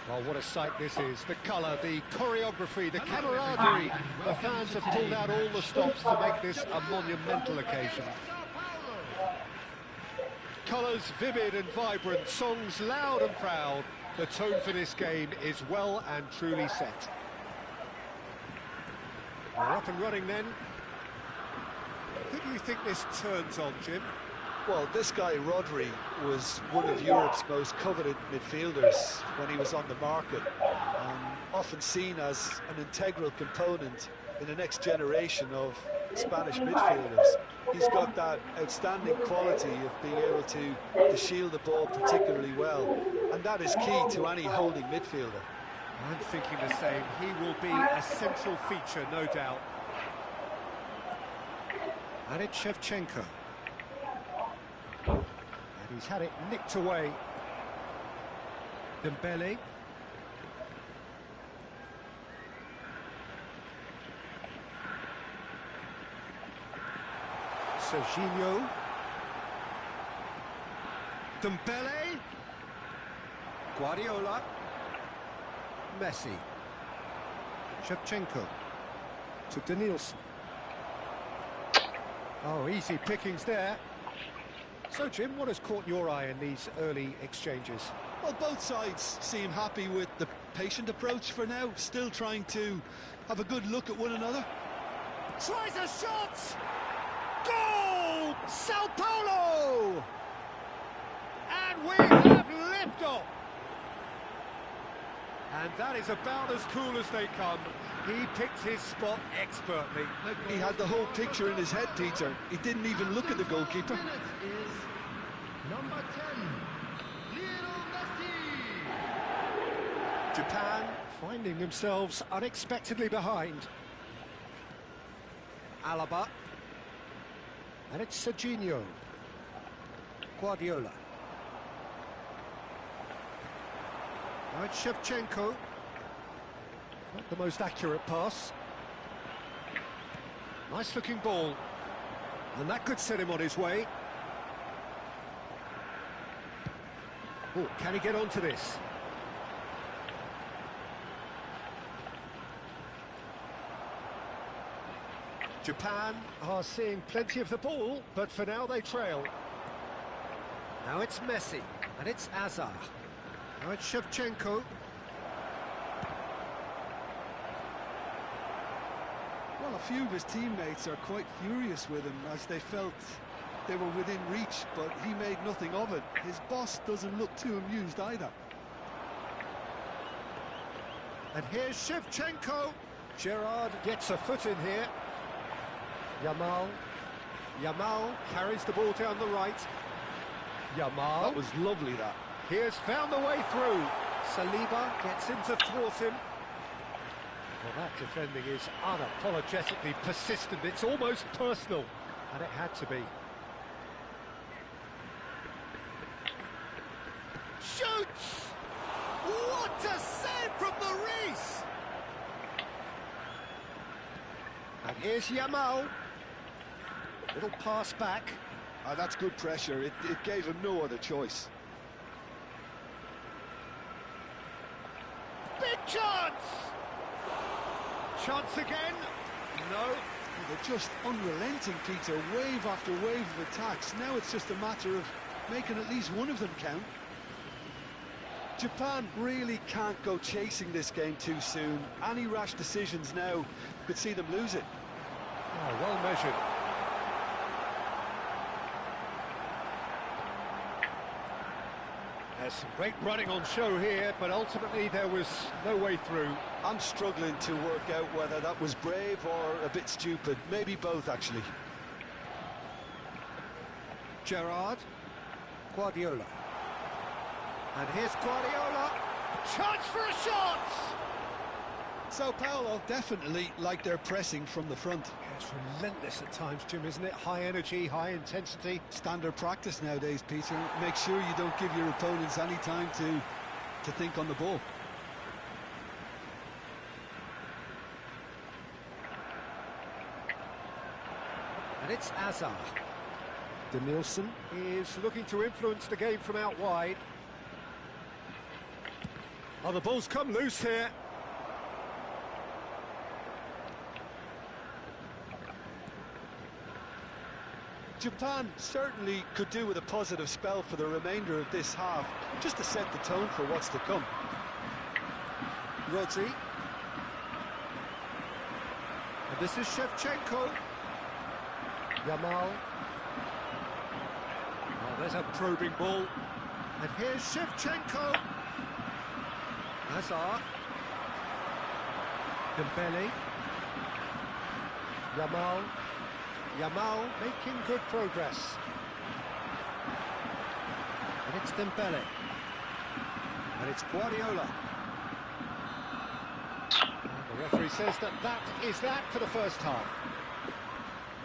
Well, what a sight this is. The colour, the choreography, the camaraderie. The fans have pulled out all the stops to make this a monumental occasion. Colours vivid and vibrant, songs loud and proud. The tone for this game is well and truly set. We're up and running then. Who do you think this turns on, Jim? Well, this guy, Rodri, was one of Europe's most coveted midfielders when he was on the market, and often seen as an integral component in the next generation of Spanish midfielders. He's got that outstanding quality of being able to shield the ball particularly well, and that is key to any holding midfielder. I'm thinking the same. He will be a central feature, no doubt. And it's Shevchenko. And he's had it nicked away. Dembele. Serginho. Dembele. Guardiola. Messi. Shevchenko. To Danielson. Oh, easy pickings there. So, Jim, what has caught your eye in these early exchanges? Well, both sides seem happy with the patient approach for now, still trying to have a good look at one another. Tries a shot! Goal! Sao Paulo! And we have liftoff! And that is about as cool as they come. He picked his spot expertly. He had the whole picture in his head, Peter. He didn't even look at the goalkeeper. Number 10, Lionel Messi. Japan finding themselves unexpectedly behind. Alaba. And it's Serginho. Guardiola. Now it's Shevchenko. Not the most accurate pass. Nice looking ball. And that could set him on his way. Oh, can he get onto this? Japan are seeing plenty of the ball, but for now they trail. Now it's Messi, and it's Azar. Now it's Shevchenko. Well, a few of his teammates are quite furious with him as they felt they were within reach, but he made nothing of it. His boss doesn't look too amused either. And here's Shevchenko. Gerrard gets a foot in here. Yamal carries the ball down the right. Yamal. That was lovely, that. He has found the way through. Saliba gets in to thwart him. Well, that defending is unapologetically persistent. It's almost personal, and it had to be. Shoots! What a save from the Reese! And here's Yamal. Little pass back. That's good pressure. It gave him no other choice. Big chance! Chance again? No. They're just unrelenting, Peter. Wave after wave of attacks. Now it's just a matter of making at least one of them count. Japan really can't go chasing this game too soon. Any rash decisions now could see them lose it. Oh, well measured. There's some great running on show here, but ultimately there was no way through. I'm struggling to work out whether that was brave or a bit stupid. Maybe both, actually. Gerrard, Guardiola. And here's Guardiola. Chance for a shot! Sao Paulo definitely like their pressing from the front. Yeah, it's relentless at times, Jim, isn't it? High energy, high intensity. Standard practice nowadays, Peter. Make sure you don't give your opponents any time to think on the ball. And it's Azar. Denilson is looking to influence the game from out wide. Oh, the ball's come loose here. Japan certainly could do with a positive spell for the remainder of this half, just to set the tone for what's to come. Rodri. And this is Shevchenko. Yamal. Oh, there's a probing ball. And here's Shevchenko. Hazard. Dembele. Yamal. Yamal making good progress. And it's Dembele. And it's Guardiola. And the referee says that is that for the first half.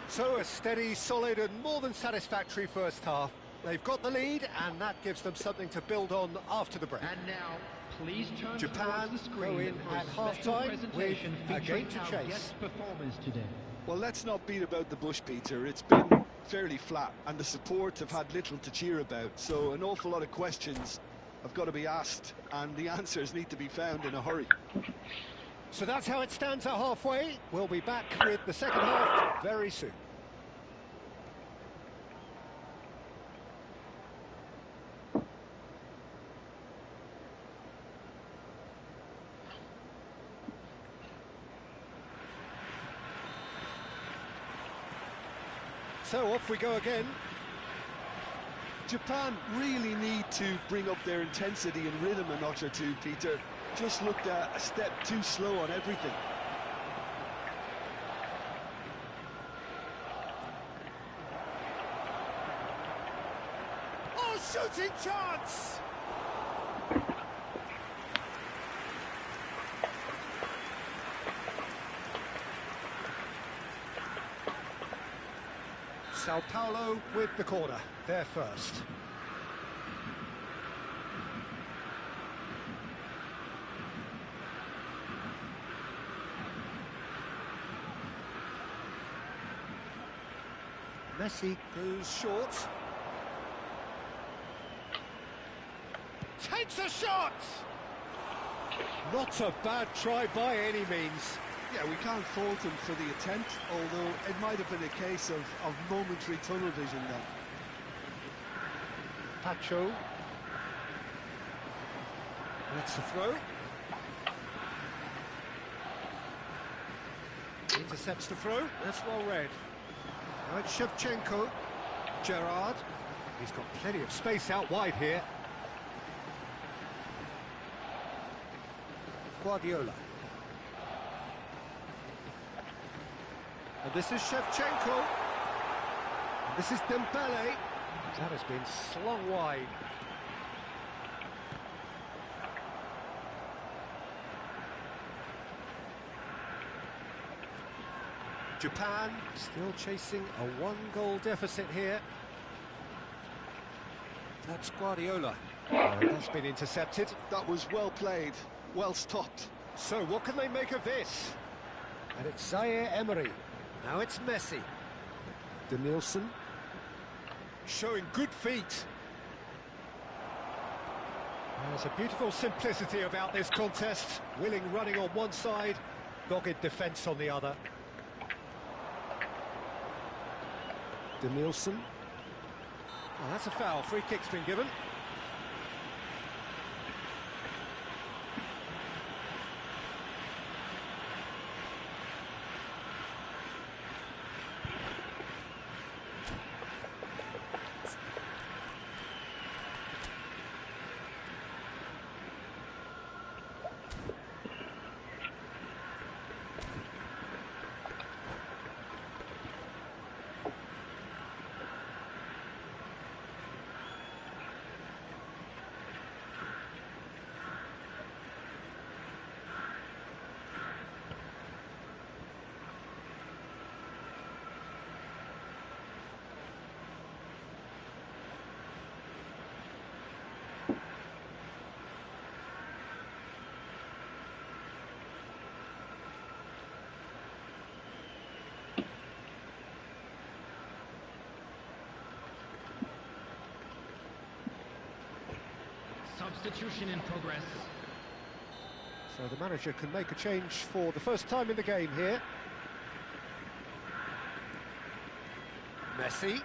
So a steady, solid and more than satisfactory first half. They've got the lead and that gives them something to build on after the break. And now, please turn Japan towards the screen go in for at a special half-time with presentation a game featuring to our chase. guest performance today. Well, let's not beat about the bush, Peter. It's been fairly flat, and the support have had little to cheer about. So an awful lot of questions have got to be asked, and the answers need to be found in a hurry. So that's how it stands at halfway. We'll be back with the second half very soon. So off we go again. Japan really need to bring up their intensity and rhythm a notch or two, Peter. Just looked a step too slow on everything. Oh, shooting chance! Sao Paulo with the corner, they're first. Messi goes short. Takes a shot! Not a bad try by any means. Yeah, we can't fault him for the attempt, although it might have been a case of momentary tunnel vision then. Pacho. That's the throw. Intercepts the throw. That's well read. Now it's Shevchenko. Gerrard. He's got plenty of space out wide here. Guardiola. And this is Shevchenko. And this is Dembele. That has been slung wide. Japan still chasing a one-goal deficit here. That's Guardiola. That's been intercepted. That was well played, well stopped. So what can they make of this? And it's Zaire Emery. Now it's Messi. Denilson. Showing good feet. There's a beautiful simplicity about this contest. Willing running on one side, dogged defence on the other. Denilson. Oh, that's a foul. Free kick's been given. Substitution in progress. So the manager can make a change for the first time in the game here. Messi.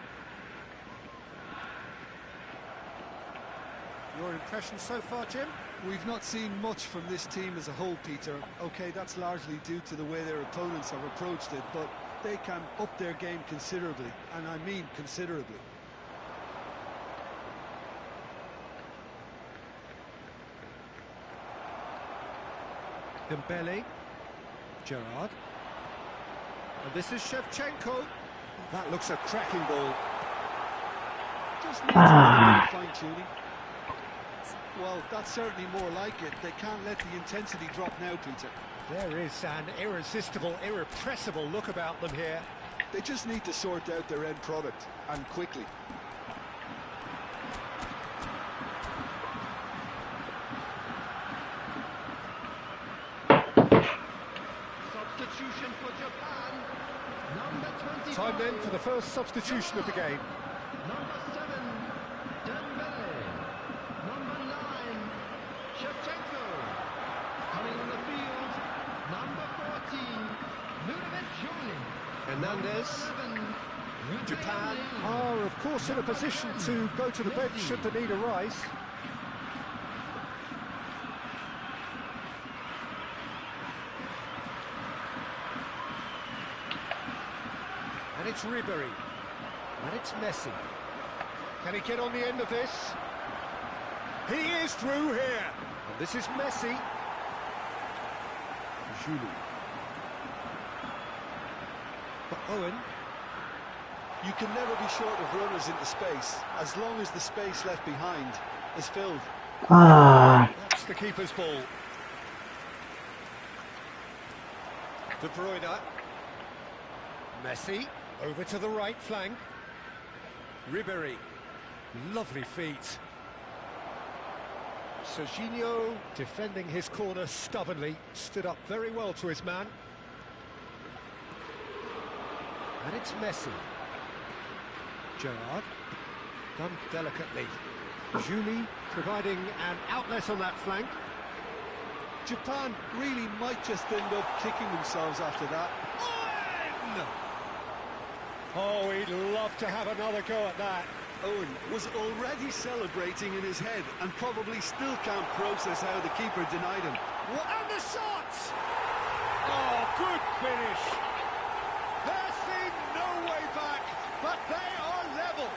Your impression so far, Jim? We've not seen much from this team as a whole, Peter. OK, that's largely due to the way their opponents have approached it, but they can up their game considerably, and I mean considerably. Dembele. Gerrard. And this is Shevchenko. That looks a cracking ball. Just needs a bit of fine-tuning. Well, that's certainly more like it. They can't let the intensity drop now, Peter. There is an irresistible, irrepressible look about them here. They just need to sort out their end product, and quickly. Substitution for Japan. Number 25. Time then for the first substitution of the game. Number 7, Dembele. Number 9, Shevchenko. Coming on the field, number 14, Ludovic Jolie. Hernandez. 11, Japan are, of course, in a position to go to the bench should the need arise. And it's Ribery. And it's Messi. Can he get on the end of this? He is through here. And this is Messi. Julie. For Owen. You can never be short of runners into space, as long as the space left behind is filled. That's the keeper's ball. Depois. Messi, over to the right flank. Ribery, lovely feet. Serginho, defending his corner stubbornly, stood up very well to his man. And it's Messi. Gerrard, done delicately. Julie providing an outlet on that flank. Japan really might just end up kicking themselves after that. Owen! Oh, he'd love to have another go at that. Owen was already celebrating in his head and probably still can't process how the keeper denied him. And the shot! Oh, good finish. There seemed no way back, but they are level.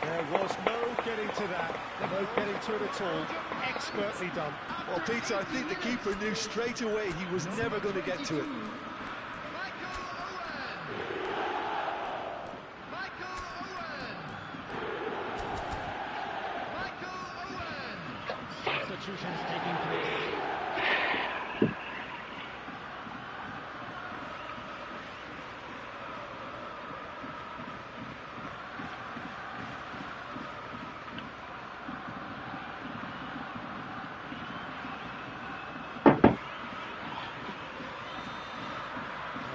There was no getting to that, no getting to it at all. Expertly done. Well, Peter, I think the keeper knew straight away he was never going to get to it. Substitutions taking place.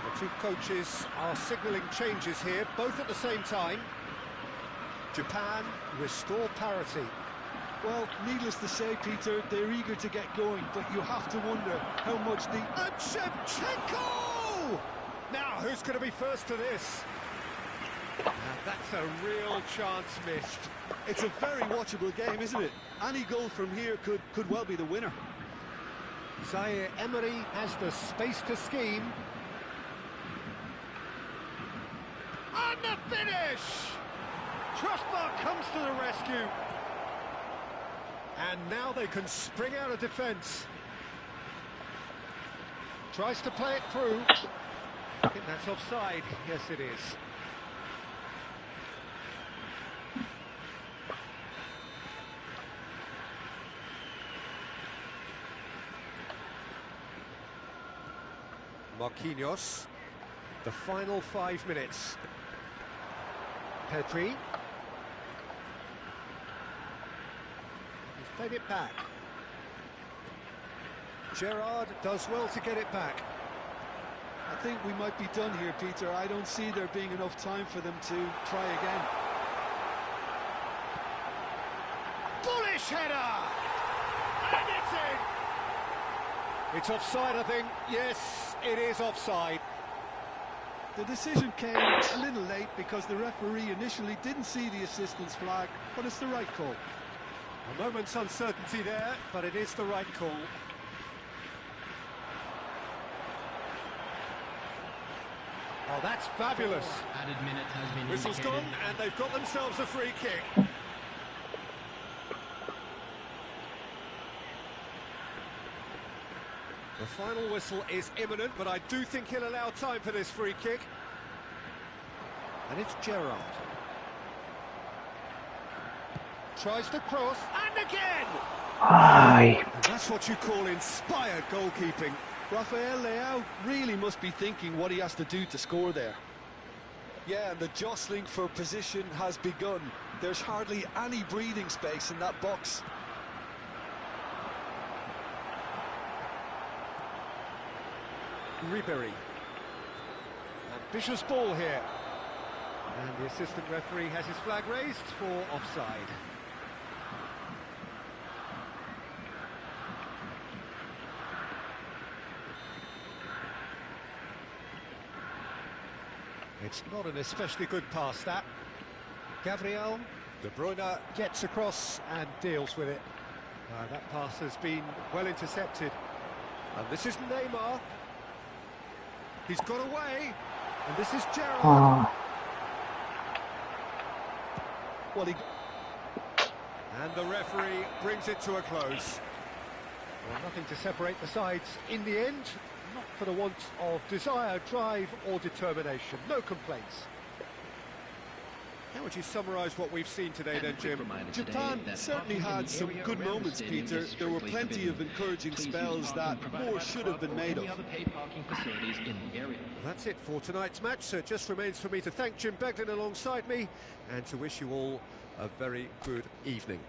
The two coaches are signalling changes here, both at the same time. Japan restore parity. Well, needless to say, Peter, they're eager to get going, but you have to wonder how much the... And Shevchenko! Now, who's going to be first to this? Now, that's a real chance missed. It's a very watchable game, isn't it? Any goal from here could well be the winner. Zaire Emery has the space to scheme. And the finish! Crossbar comes to the rescue. And now they can spring out of defence. Tries to play it through. I think that's offside. Yes, it is. Marquinhos. The final 5 minutes. Pedri. Played it back. Gerrard does well to get it back. I think we might be done here, Peter. I don't see there being enough time for them to try again. Bullish header! And it's in! It's offside, I think. Yes, it is offside. The decision came a little late because the referee initially didn't see the assistance flag, but it's the right call. A moment's uncertainty there, but it is the right call. Oh, that's fabulous. Added minute has been Whistle's indicated. gone, and they've got themselves a free kick. The final whistle is imminent, but I do think he'll allow time for this free kick. And it's Gerrard. Tries to cross, and again! Aye. And that's what you call inspired goalkeeping. Rafael Leao really must be thinking what he has to do to score there. Yeah, and the jostling for position has begun. There's hardly any breathing space in that box. Ribery. Ambitious ball here. And the assistant referee has his flag raised for offside. It's not an especially good pass, that. Gabriel, De Bruyne gets across and deals with it. That pass has been well intercepted. And this is Neymar. He's got away. And this is Gerrard. Oh. Well, And the referee brings it to a close. Well, nothing to separate the sides in the end. Not for the want of desire, drive or determination. No complaints. How would you summarise what we've seen today then, Jim? Japan certainly had some good moments, Peter. There were plenty of encouraging spells that more should have been made of. That's it for tonight's match, so it just remains for me to thank Jim Beglin alongside me and to wish you all a very good evening.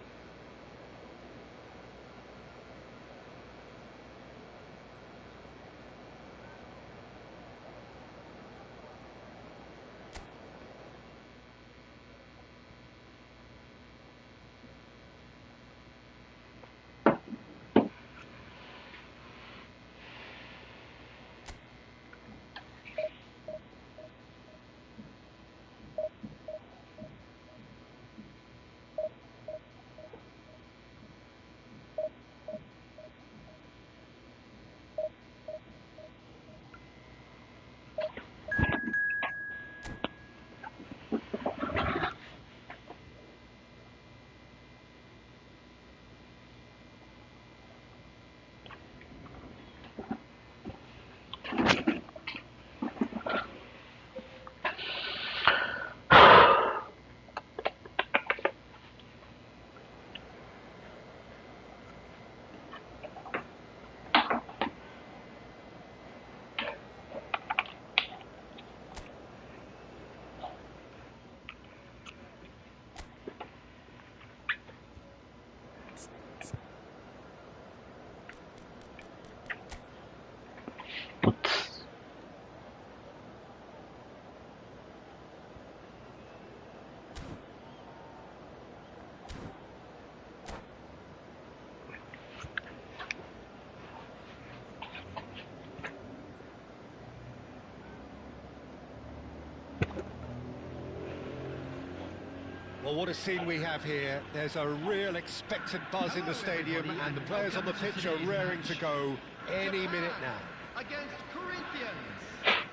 Well, what a scene we have here. There's a real expectant buzz in the stadium and the players on the pitch are raring to go any minute now. Against Corinthians.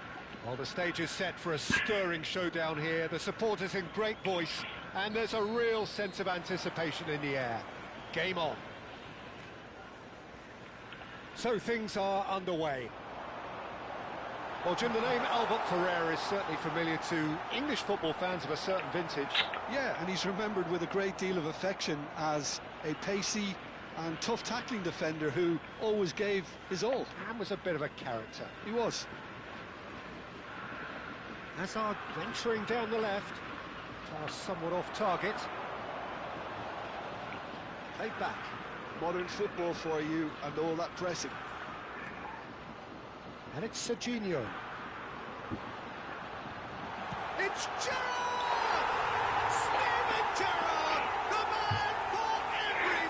Well, the stage is set for a stirring showdown here. The supporters in great voice and there's a real sense of anticipation in the air. Game on. So things are underway. Well, Jim, the name Albert Ferrer is certainly familiar to English football fans of a certain vintage. Yeah, and he's remembered with a great deal of affection as a pacey and tough tackling defender who always gave his all. And was a bit of a character. He was. Hazard venturing down the left. Pass somewhat off target. Played back. Modern football for you and all that pressing. And it's Serginho. It's Gerrard! Steven Gerrard! The man for every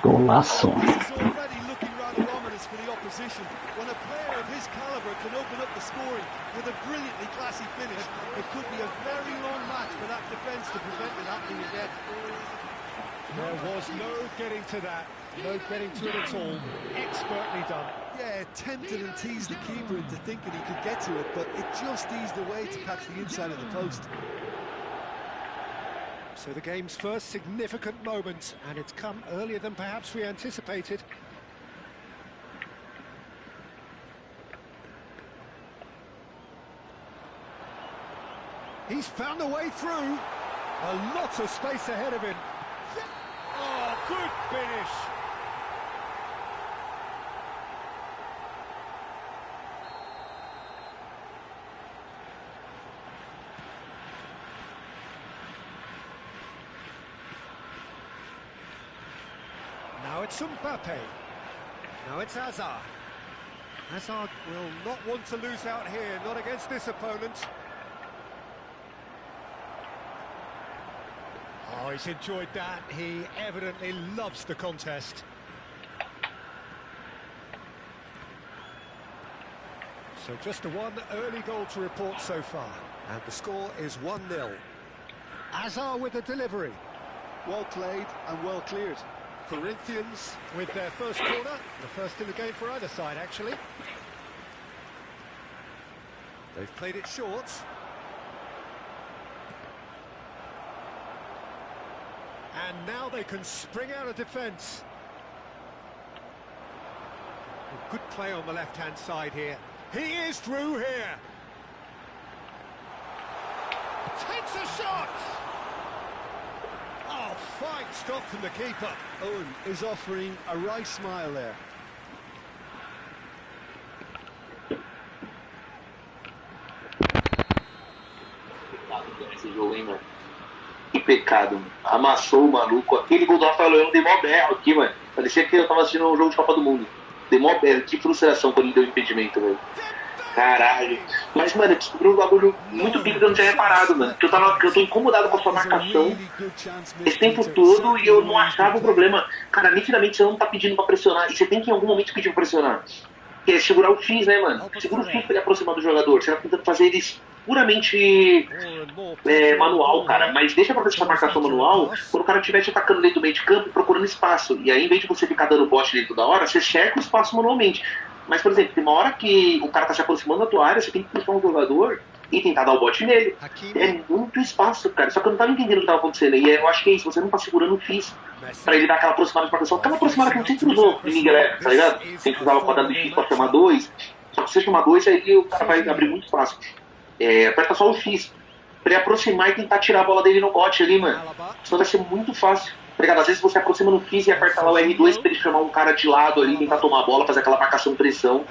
Golaço. This is already looking rather ominous for the opposition. When a player of his caliber can open up the scoring with a brilliantly classy finish, it could be a very long match for that defence to prevent it happening again. There was no getting to that, no getting to it at all. Expertly done. Yeah, tempted and teased the keeper into thinking he could get to it, but it just eased away to catch the inside of the post. So the game's first significant moment, and it's come earlier than perhaps we anticipated. He's found a way through. A lot of space ahead of him. Oh, good finish. Now it's Mbappe. Now it's Hazard. Hazard will not want to lose out here, not against this opponent. Oh, he's enjoyed that. He evidently loves the contest. So just the one early goal to report so far. And the score is 1-0. Hazard with the delivery. Well played and well cleared. Corinthians with their first corner. The first in the game for either side, actually. They've played it short. And now they can spring out of defence. Good play on the left-hand side here. He is through here. Takes a shot. Oh, fine stop from the keeper. Owen is offering a right smile there. Esse jogo, hein, mano? Que pecado, mano. Amassou o maluco. Aquele gol do Rafael Leão dei mó berro aqui, mano. Parecia que eu tava assistindo um jogo de Copa do Mundo. Dei mó berro. Que frustração quando ele deu impedimento, velho. Caralho. Mas, mano, eu descobri um bagulho muito pico que eu não tinha reparado, mano. Que eu tô incomodado com a sua marcação esse tempo todo e eu não achava o problema. Cara, nitidamente você não tá pedindo pra pressionar. E você tem que em algum momento pedir pra pressionar. Que é segurar o X, né, mano? Segura o X pra ele aproximar do jogador. Você tá tentando fazer eles puramente manual, cara. Mas deixa pra fazer essa marcação manual quando o cara estiver te atacando dentro do meio de campo e procurando espaço. E aí, em vez de você ficar dando bote dentro da hora, você cerca o espaço manualmente. Mas, por exemplo, tem uma hora que o cara tá se aproximando da tua área, você tem que puxar um jogador e tentar dar o bote nele. É muito espaço, cara. Só que eu não tava entendendo o que tava acontecendo. E eu acho que é isso, você não tá segurando o X pra ele dar aquela aproximada de marcação. Aquela aproximada que a gente sempre usou em Miguel, tá ligado? Sempre usava pra dar do X pra chamar dois. Só que se você chamar dois, aí o cara vai abrir muito espaço. Aperta só o X pra ele aproximar e tentar tirar a bola dele no bote ali, mano. Senão vai ser muito fácil. Às vezes você aproxima no 15 e aperta lá o R2 pra ele chamar um cara de lado ali, tentar tomar a bola, fazer aquela marcação-pressão.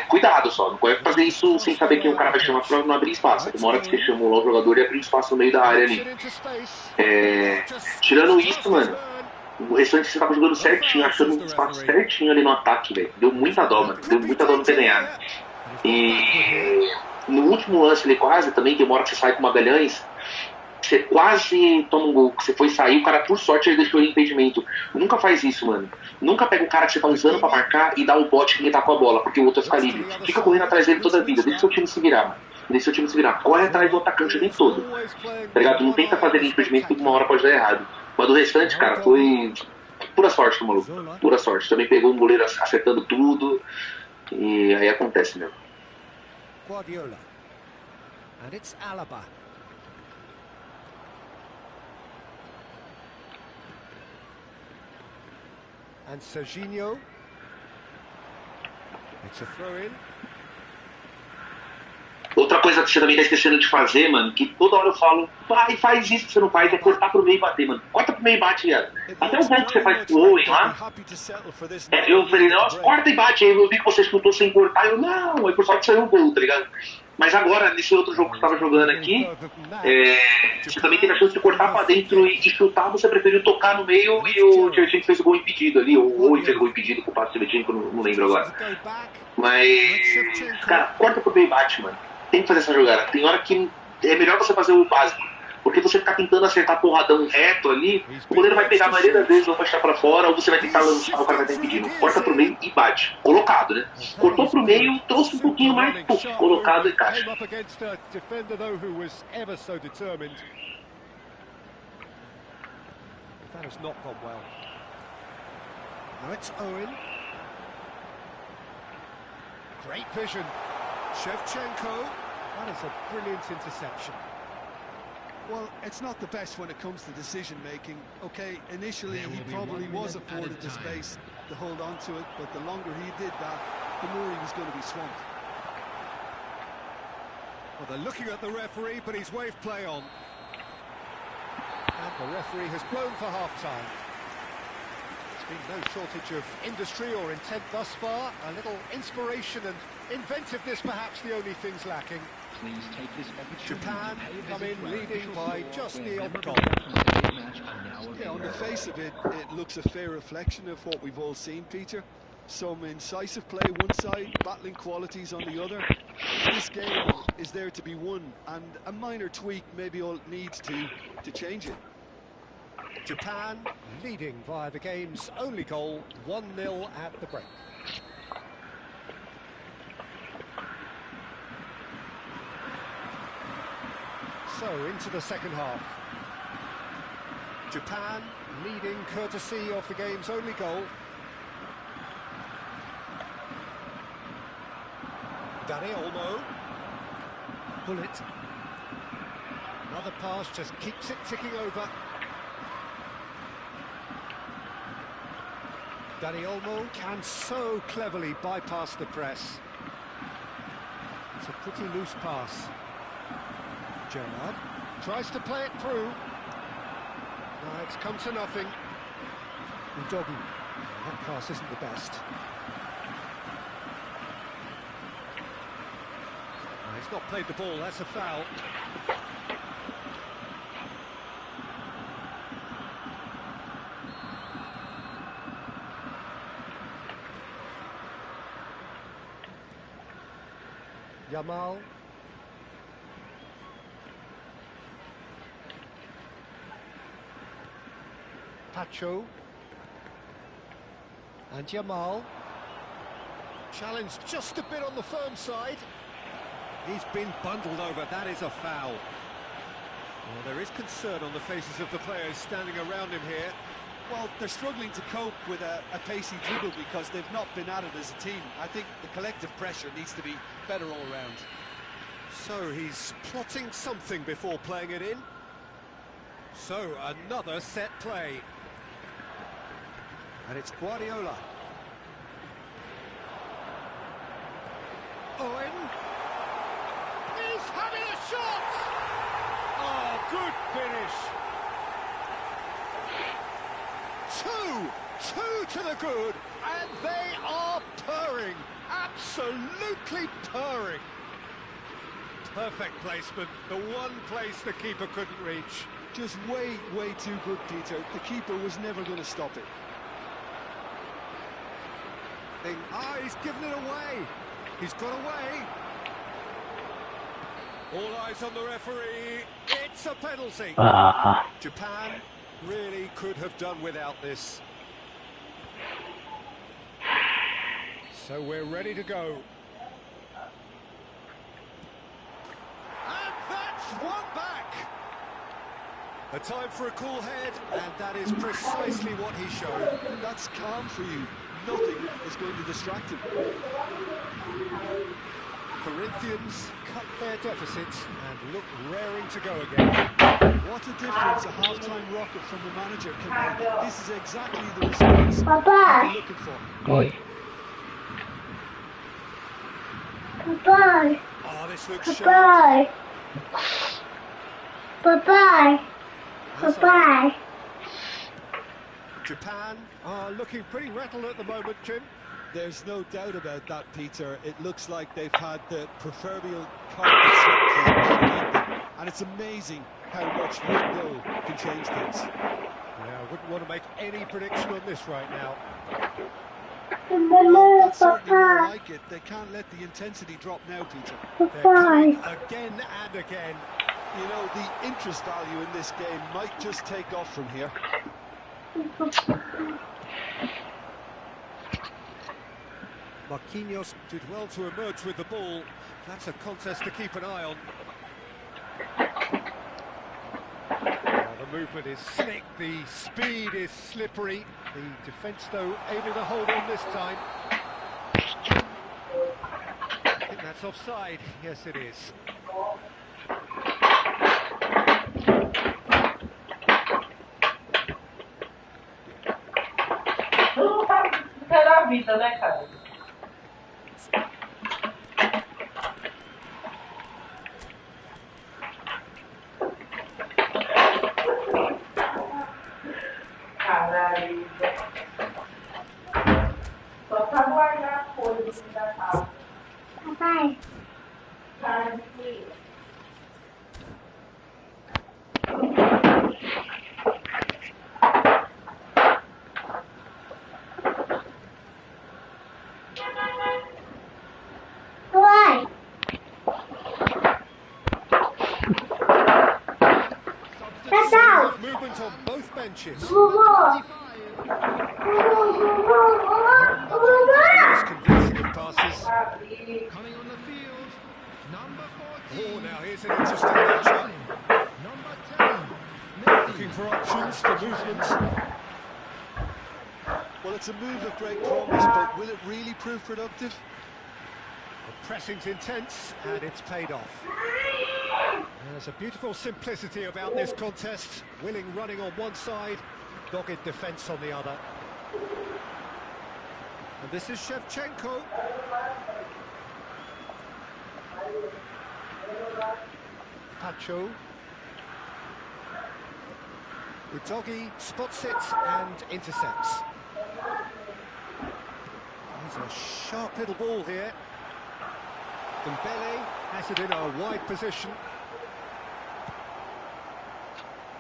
Cuidado só, não pode fazer isso sem saber quem o cara vai chamar pra não abrir espaço. Uma hora que você chamou lá o jogador e abrir espaço no meio da área ali. Tirando isso, mano, o restante você tava jogando certinho, achando um espaço certinho ali no ataque, velho. Deu muita dó, mano. Deu muita dó no PDA. E no último lance ali quase também, que uma hora que você sai com o Magalhães, você quase toma um gol, você foi sair, o cara por sorte ele deixou o impedimento. Nunca faz isso, mano. Nunca pega um cara que você tá usando pra marcar e dá um bote que ele tá com a bola, porque o outro vai ficar livre. Fica correndo atrás dele toda a vida, deixa seu time se virar, mano. Deixa seu time se virar. Corre atrás do atacante o tempo todo. Tá ligado? Não tenta fazer impedimento porque uma hora pode dar errado. Mas do restante, cara, foi pura sorte do maluco. Pura sorte. Também pegou um goleiro acertando tudo. E aí acontece mesmo. Guardiola. And it's Alaba. And Serginho. It's a throw-in. Outra coisa que você também tá esquecendo de fazer, mano, que toda hora eu falo, vai, faz isso que você não faz, é cortar pro meio e bater, mano. Corta pro meio e bate, viado. Até o gol que você faz pro Owen lá, eu falei, nossa, corta e bate. Aí eu vi que você chutou sem cortar, eu, não, aí por sorte saiu o gol, tá ligado? Mas agora, nesse outro jogo que você tava jogando aqui, você também teve a chance de cortar pra dentro e chutar, você preferiu tocar no meio e o Tchernchen fez o gol impedido ali, ou o Owen fez o gol impedido com o passe Tchernchen, que eu não lembro agora. Mas, cara, corta pro meio e bate, mano. Tem que fazer essa jogada. Tem hora que é melhor você fazer o básico. Porque você ficar tentando acertar porradão reto ali, o goleiro vai pegar a maioria das vezes, ou vai estar pra fora, ou você vai tentar lançar, o cara vai estar impedindo. Corta pro meio e bate. Colocado, né? Cortou pro meio, trouxe um pouquinho mais, puf, colocado e caixa. That has not gone well. Now it's Owen. Great vision. Shevchenko. That is a brilliant interception. Well, it's not the best when it comes to decision-making. Okay, initially he probably was afforded the space to hold on to it, but the longer he did that, the more he was going to be swamped. Well, they're looking at the referee, but he's waved play on. And the referee has blown for half-time. There's been no shortage of industry or intent thus far. A little inspiration and inventiveness, perhaps the only things lacking. Please take this opportunity Japan to pay a come visit in to our leading official by store just where the odd goal. memorabilia from today's match are now Yeah, available. on the face of it, it looks a fair reflection of what we've all seen, Peter. Some incisive play one side, battling qualities on the other. This game is there to be won, and a minor tweak maybe all it needs to change it. Japan leading via the game's only goal, 1-0 at the break. So, into the second half. Japan leading courtesy of the game's only goal. Dani Olmo. Bullet. Another pass just keeps it ticking over. Dani Olmo can so cleverly bypass the press. It's a pretty loose pass. Gerrard tries to play it through. No, it's come to nothing. Udogu. That pass isn't the best. No, he's not played the ball, that's a foul. Yamal. Pacho. And Yamal. Challenged just a bit on the firm side. He's been bundled over, that is a foul. Well, there is concern on the faces of the players standing around him here. Well, they're struggling to cope with a pacey dribble because they've not been at it as a team. I think the collective pressure needs to be better all around. So he's plotting something before playing it in. So another set play. And it's Guardiola. Owen. He's having a shot! Oh, good finish. Two to the good, and they are purring, absolutely purring. Perfect placement, the one place the keeper couldn't reach. Just way too good, Peter. The keeper was never going to stop it. He's given it away. He's got away. All eyes on the referee. It's a penalty. Japan really could have done without this. So we're ready to go. And that's one back. A time for a cool head, and that is precisely what he showed. That's calm for you. Nothing is going to distract him. Corinthians cut their deficits and look raring to go again. What a difference a half-time rocket from the manager can make. This is exactly the response we're looking for. Oi. Bye-bye. Oh, this looks sharp. Bye-bye. Bye-bye. Bye-bye. Japan are looking pretty rattled at the moment, Jim. There's no doubt about that, Peter. It looks like they've had the proverbial carpet swept behind them. And it's amazing how much one goal can change things. Yeah, I wouldn't want to make any prediction on this right now. Well, that's certainly more like it. They can't let the intensity drop now, Peter. They're coming again and again. You know, the interest value in this game might just take off from here. Marquinhos did well to emerge with the ball. That's a contest to keep an eye on. The movement is slick, the speed is slippery. The defence, though, able to hold on this time. I think that's offside. Yes, it is. Era a vida, né, cara? Caralho. Só pra guardar a folha da casa. Papai. Carne. Papai. Papai. Movement on both benches. Vovô. Most convincing of passes. Coming on the field, number 14. Oh, now here's an interesting matchup. Number 10. Looking for options for movement. Well, it's a move of great promise, but will it really prove productive? The pressing's intense, and it's paid off. There's a beautiful simplicity about this contest. Willing running on one side, dogged defence on the other. And this is Shevchenko. Pacho. Udogi spots it and intercepts. There's a sharp little ball here. Dembele has it in a wide position.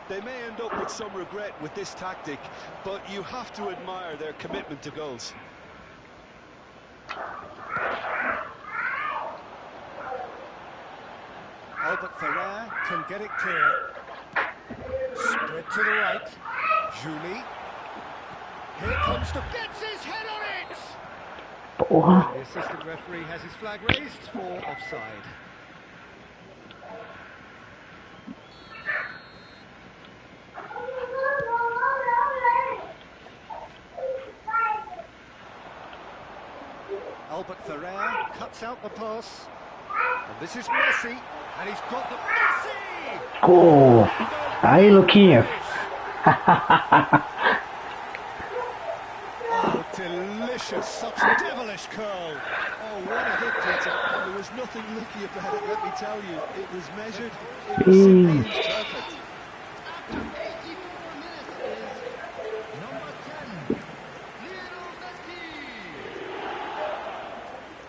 They may end up with some regret with this tactic, but you have to admire their commitment to goals. Albert Ferrer can get it clear. Spread to the right. Julie. Here comes the... Gets his head on it! Porra. The assistant referee has his flag raised for offside. Albert Ferrer cuts out the pass. And this is Messi. And he's got the... Messi! Pô, aí, Luquinha. Oh, delicious. Such devilish curl. Oh, what a hit, Peter. And there was nothing lucky about it, let me tell you. It was measured, it was simply perfect. After 84 minutes is number 10, Lionel Messi.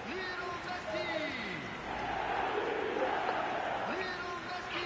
Lionel Messi. Lionel Messi.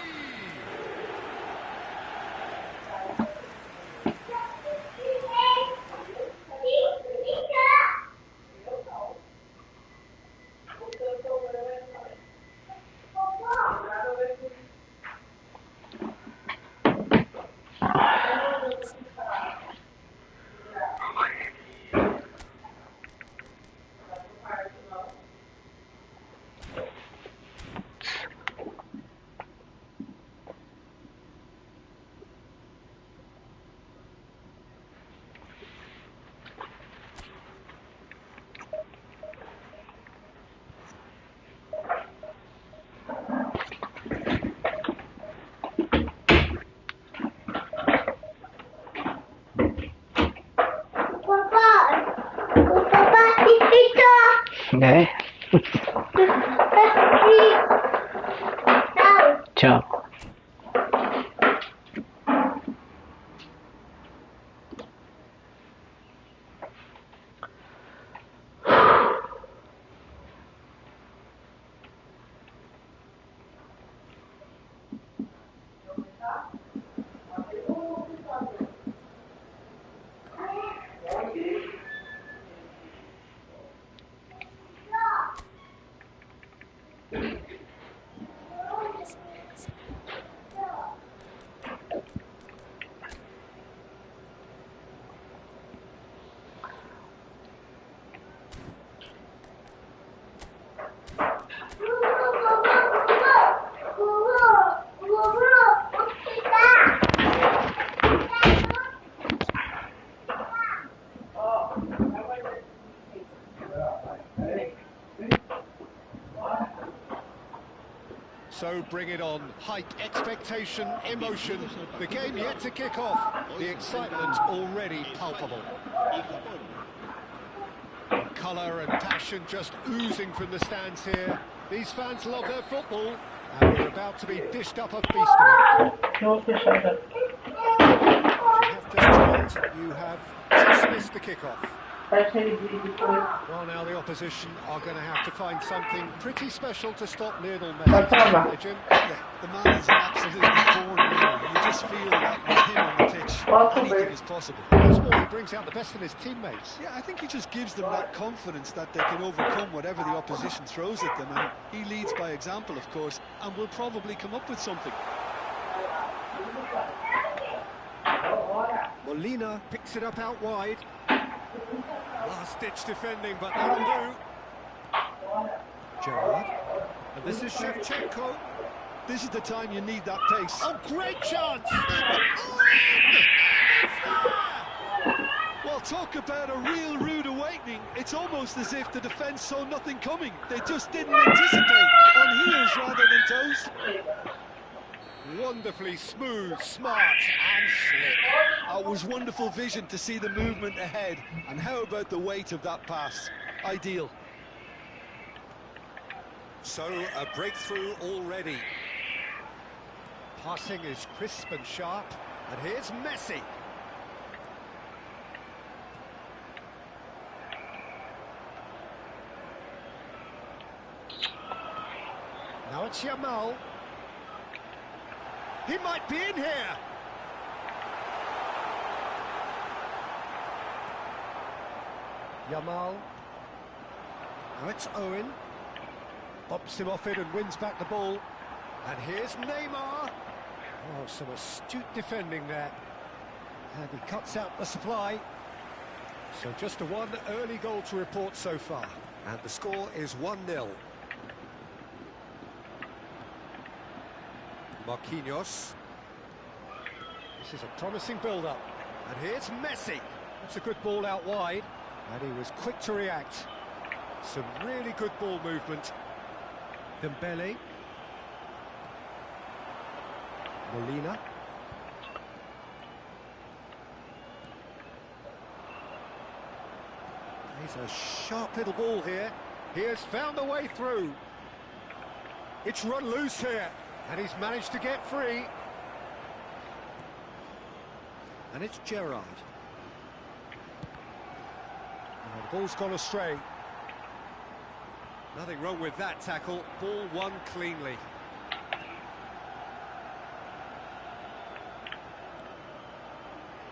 É. Tchau. So bring it on. Hype, expectation, emotion. The game yet to kick off. The excitement already palpable. Colour and passion just oozing from the stands here. These fans love their football, and we're about to be dished up a feast of it. Não fechada. If you have just joined, you have just missed the kick-off. Fecha ele depois. Well, now the opposition are going to have to find something pretty special to stop Lionel Pode falar. Messi. Jim? Yeah, the man is an absolutely born winner. You just feel that with him on the pitch, anything is possible. What's more, he brings out the best in his teammates. Yeah, I think he just gives them that confidence that they can overcome whatever the opposition throws at them, and he leads by example, of course, and will probably come up with something. Molina picks it up out wide. Last-ditch defending, but that'll do. Gerrard. And this is Shevchenko. This is the time you need that pace. Oh, great chance! Well, talk about a real rude awakening. It's almost as if the defence saw nothing coming. They just didn't anticipate, on heels rather than toes. Wonderfully smooth, smart and slick. It was wonderful vision to see the movement ahead. And how about the weight of that pass? Ideal. So, a breakthrough already. Passing is crisp and sharp. And here's Messi. Now it's Yamal. He might be in here. Yamal. Now it's Owen. Bops him off it and wins back the ball. And here's Neymar. Oh, some astute defending there. And he cuts out the supply. So just a one early goal to report so far. And the score is 1-0. Marquinhos. This is a promising build-up. And here's Messi. That's a good ball out wide. And he was quick to react. Some really good ball movement. Dembele. Molina. He's a sharp little ball here. He has found a way through. It's run loose here. And he's managed to get free. And it's Gerrard. Oh, the ball's gone astray. Nothing wrong with that tackle. Ball won cleanly.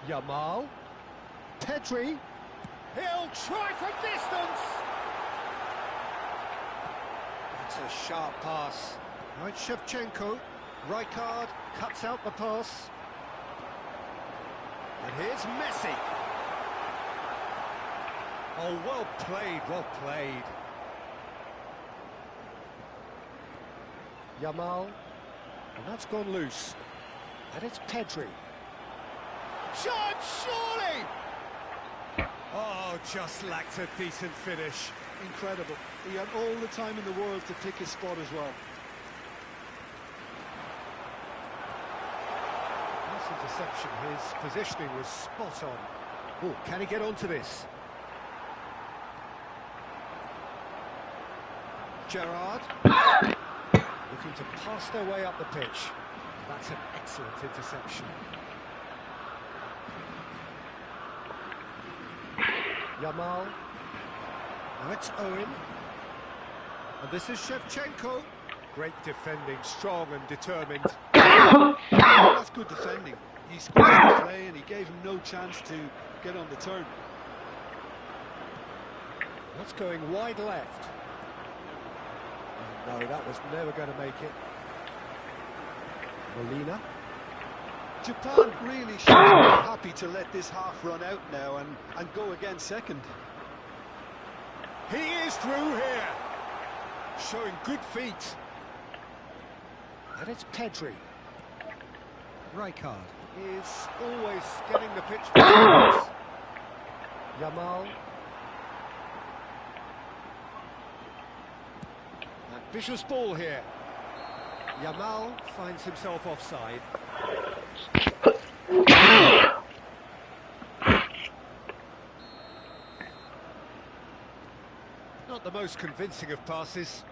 Yamal. Pedri. He'll try from distance. That's a sharp pass. Now it's Shevchenko. Rijkaard cuts out the pass. And here's Messi. Oh, well played, well played. Yamal. And that's gone loose. And it's Pedri. Chance, surely! Oh, just lacked a decent finish. Incredible. He had all the time in the world to pick his spot as well. Nice interception. His positioning was spot on. Oh, can he get onto this? Gerrard. Looking to pass their way up the pitch. That's an excellent interception. Yamal. Now it's Owen. And this is Shevchenko. Great defending, strong and determined. That's good defending. He squeezed the play and he gave him no chance to get on the turn. That's going wide left. No, that was never going to make it. Molina. Japan really should be happy to let this half run out now and go again second. He is through here. Showing good feet. And it's Pedri. Rijkaard is always getting the pitch forwards. Yamal. Ambitious ball here. Yamal finds himself offside. Not the most convincing of passes.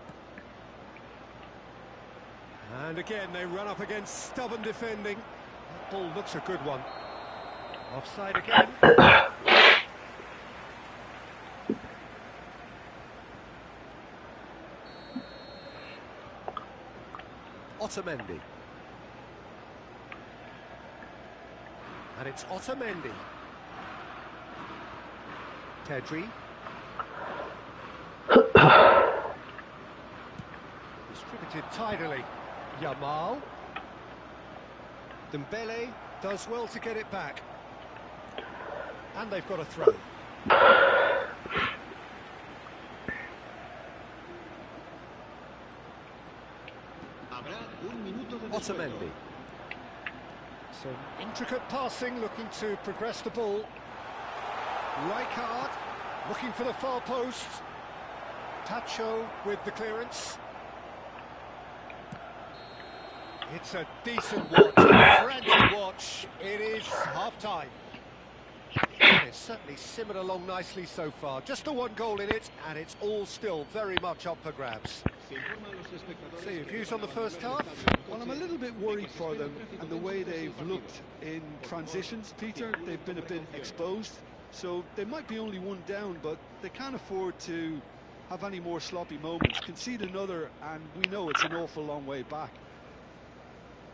And again, they run up against stubborn defending. That ball looks a good one. Offside again. Otamendi. And it's Otamendi. Pedri. Distributed tidily. Yamal. Dembele does well to get it back. And they've got a throw. Otamendi. Some intricate passing, looking to progress the ball. Rijkaard looking for the far post. Tacho with the clearance. It's a decent watch, a frantic watch. It is half-time. It's certainly simmered along nicely so far. Just the one goal in it, and it's all still very much up for grabs. So your views on the first half? Well, I'm a little bit worried for them and the way they've looked in transitions, Peter. They've been a bit exposed, so they might be only one down, but they can't afford to have any more sloppy moments. Concede another, and we know it's an awful long way back.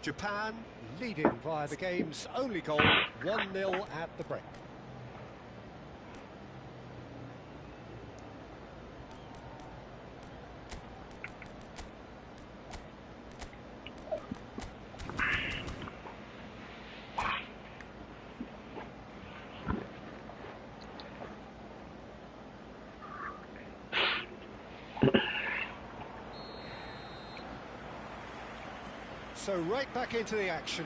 Japan leading via the game's only goal, 1-0 at the break. So right back into the action.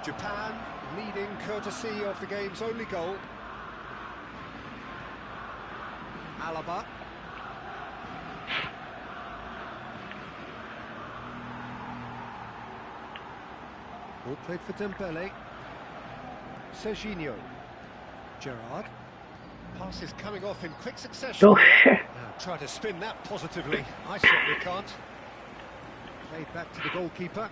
Japan leading courtesy of the game's only goal. Alaba. Ball played for Dembele. Serginho. Gerrard. Passes coming off in quick succession. Oh shit. Now try to spin that positively. I certainly can't. Played back to the goalkeeper.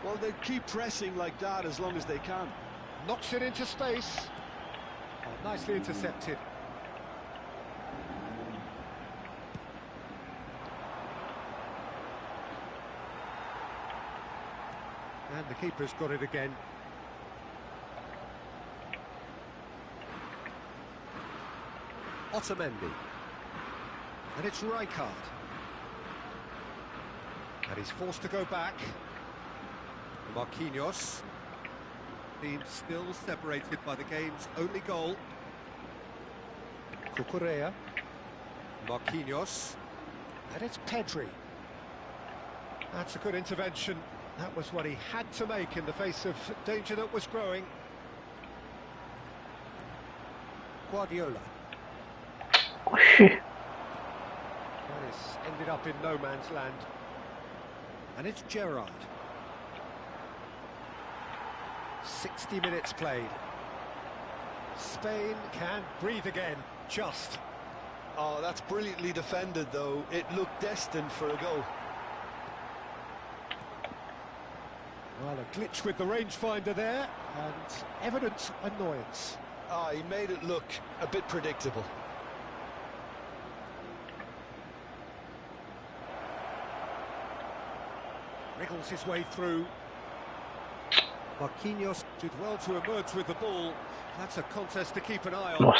Well, they keep pressing like that as long as they can. Knocks it into space. Oh, nicely intercepted. And the keeper's got it again. Otamendi. And it's Rijkaard. And he's forced to go back. Marquinhos. Team still separated by the game's only goal. Cucurella. Marquinhos. And it's Pedri. That's a good intervention. That was what he had to make in the face of danger that was growing. Guardiola. Oh shit. This ended up in no man's land. And it's Gerrard. 60 minutes played. Spain can breathe again, just. Oh, that's brilliantly defended, though. It looked destined for a goal. Well, a glitch with the rangefinder there, and evident annoyance. Ah, he made it look a bit predictable. Wriggles his way through. Marquinhos did well to emerge with the ball. That's a contest to keep an eye on.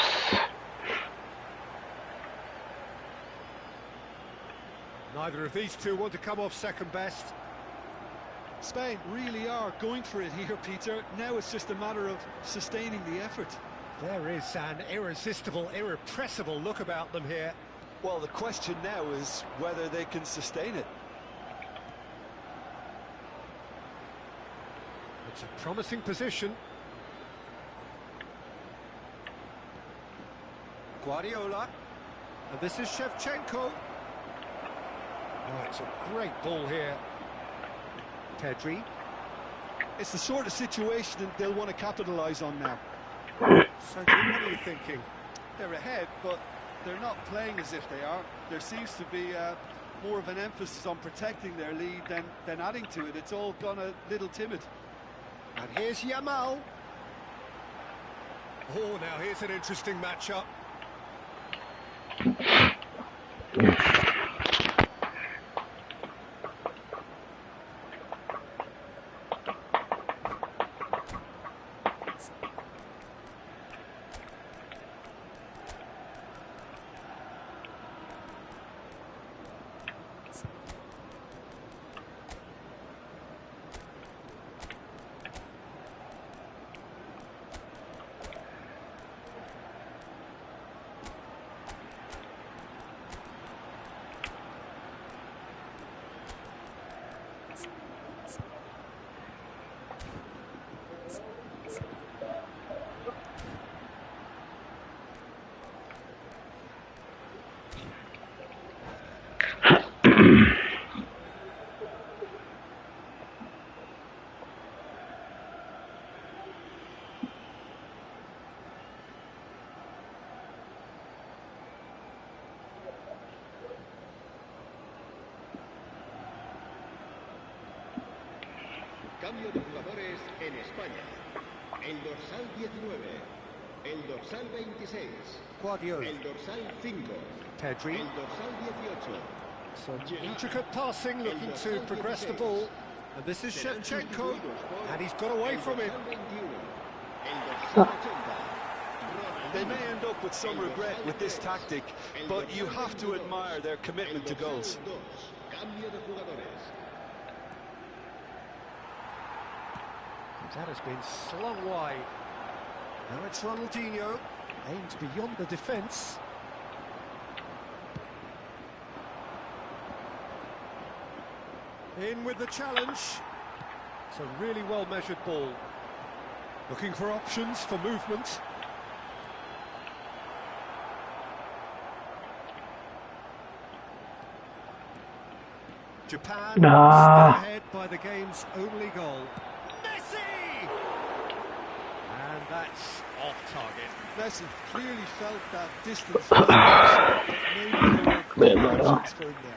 Neither of these two want to come off second best. Spain really are going for it here, Peter. Now it's just a matter of sustaining the effort. There is an irresistible, irrepressible look about them here. Well, the question now is whether they can sustain it. It's a promising position. Guardiola. And this is Shevchenko. Oh, it's a great ball here. Pedri. It's the sort of situation that they'll want to capitalise on now. So, Jim, what are you thinking? They're ahead, but they're not playing as if they are. There seems to be more of an emphasis on protecting their lead than adding to it. It's all gone a little timid. And here's Yamal. Oh, now here's an interesting matchup. Cambio de jugadores en España. El dorsal 19, el dorsal 26, Guardiola. el dorsal 5, Pedri. el dorsal 18. Some intricate passing, looking to progress the ball. And this is Shevchenko, and he's got away from it. They may end up with some regret with this tactic, but you have to admire their commitment to goals. Cambio de jugadores. That has been slung wide. Now it's Ronaldinho, aims beyond the defence. In with the challenge. It's a really well-measured ball. Looking for options for movement. Japan ahead by the game's only goal. Messi! And that's off target. Messi clearly felt that distance, but maybe there were options for him there.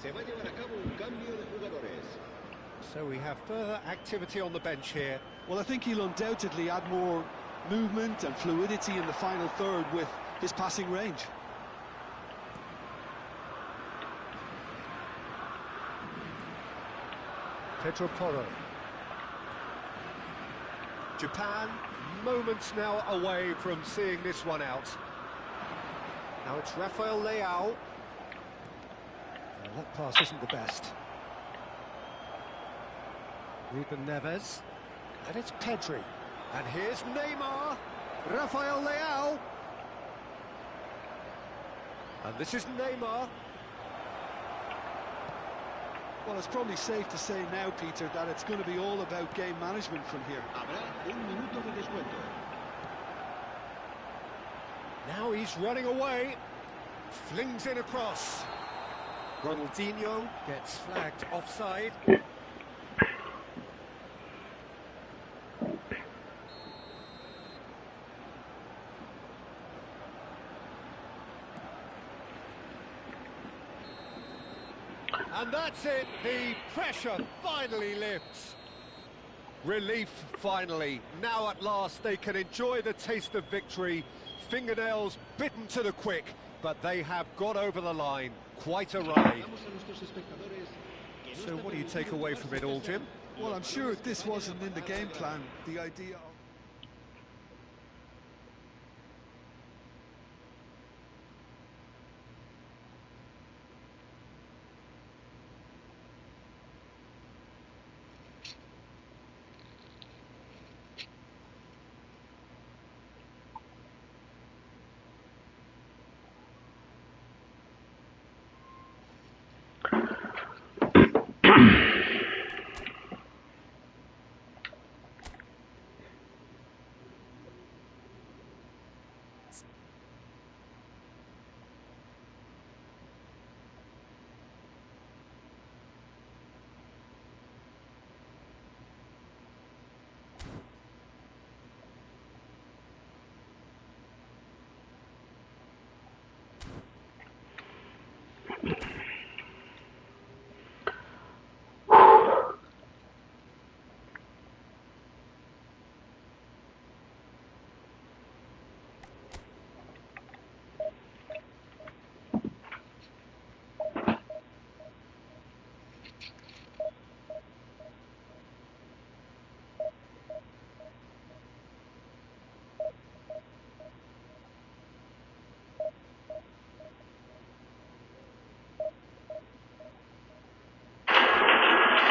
Se va a llevar a cabo un cambio de jugadores. So we have further activity on the bench here. Well, I think he'll undoubtedly add more movement and fluidity in the final third with his passing range. Pedro Porro. Japan, moments now away from seeing this one out. Now it's Rafael Leao. That pass isn't the best. Ruben Neves. And it's Pedri. And here's Neymar. Rafael Leao. And this is Neymar. Well, it's probably safe to say now, Peter, that it's going to be all about game management from here. Habrá un minuto de descuento. Now he's running away. Flings in across. Ronaldinho gets flagged offside. And that's it, the pressure finally lifts. Relief finally. Now at last they can enjoy the taste of victory. Fingernails bitten to the quick, but they have got over the line. Quite a ride. So what do you take away from it all, Jim? Well, I'm sure this wasn't in the game plan, the idea of...